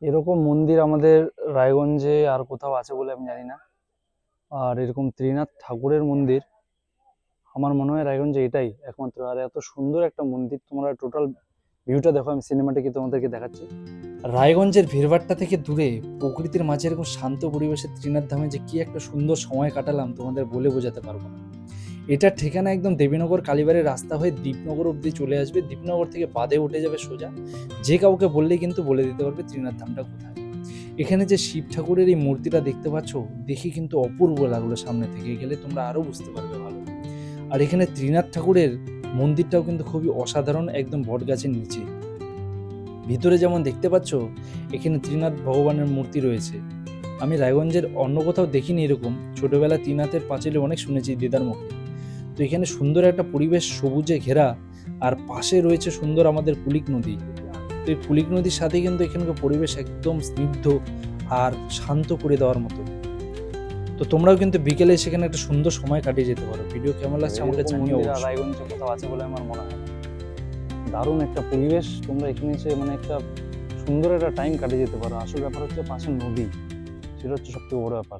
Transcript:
এরকম মন্দির আমাদের রায়গঞ্জে আর কোথাও আছে বলে আমি জানি না। আর এরকম ত্রিনাথ ঠাকুরের মন্দির আমার মনে হয় রায়গঞ্জে এটাই একমাত্র। আর এত সুন্দর একটা মন্দির, তোমরা টোটাল ভিউটা দেখো, আমি সিনেমাটিকে তোমাদেরকে দেখাচ্ছি। রায়গঞ্জের ভিড়ভাট্টা থেকে দূরে প্রকৃতির মাঝে এরকম শান্ত পরিবেশে ত্রিনাথ ধামে যে কি একটা সুন্দর সময় কাটালাম তোমাদের বলে বোঝাতে পারবো না। এটার ঠিকানা একদম দেবীনগর কালীবাড়ির রাস্তা হয়ে দীপনগর অব্দি চলে আসবে, দীপনগর থেকে বাদে উঠে যাবে সোজা। যে কাউকে বললেই কিন্তু বলে দিতে পারবে ত্রিনাথ ধামটা কোথায়। এখানে যে শিব ঠাকুরের এই মূর্তিটা দেখতে পাচ্ছ, দেখি কিন্তু অপূর্ব লাগলো, সামনে থেকে গেলে তোমরা আরো বুঝতে পারবে ভালো। আর এখানে ত্রিনাথ ঠাকুরের মন্দিরটাও কিন্তু খুবই অসাধারণ, একদম বটগাছের নিচে। ভিতরে যেমন দেখতে পাচ্ছ এখানে ত্রিনাথ ভগবানের মূর্তি রয়েছে। আমি রায়গঞ্জের অন্য কোথাও দেখিনি এরকম। ছোটবেলা ত্রিনাথের পাঁচিলে অনেক শুনেছি দিদার মুখে। তো এখানে সুন্দর একটা পরিবেশ, সবুজে ঘেরা, আর পাশে রয়েছে সুন্দর আমাদের কুলিক নদী। তো এই কুলিক নদীর সাথে কিন্তু এখানকার পরিবেশ একদম স্নিগ্ধ আর শান্ত করে দেওয়ার মতো। তো তোমরাও কিন্তু বিকেলে সেখানে একটা সুন্দর সময় কাটিয়ে যেতে পারো। ভিডিও কেমন লাগছে আমাকে এরকম জানিও মন্দির আর অবশ্যই। রায়গঞ্জে কোথাও আছে বলে আমার মনে হয় না। দারুণ একটা পরিবেশ, তোমরা এখানে এসে মানে একটা সুন্দর একটা টাইম কাটিয়ে যেতে পারো। আসল ব্যাপার হচ্ছে পাশে নদী, সেটা হচ্ছে সবথেকে বড় ব্যাপার।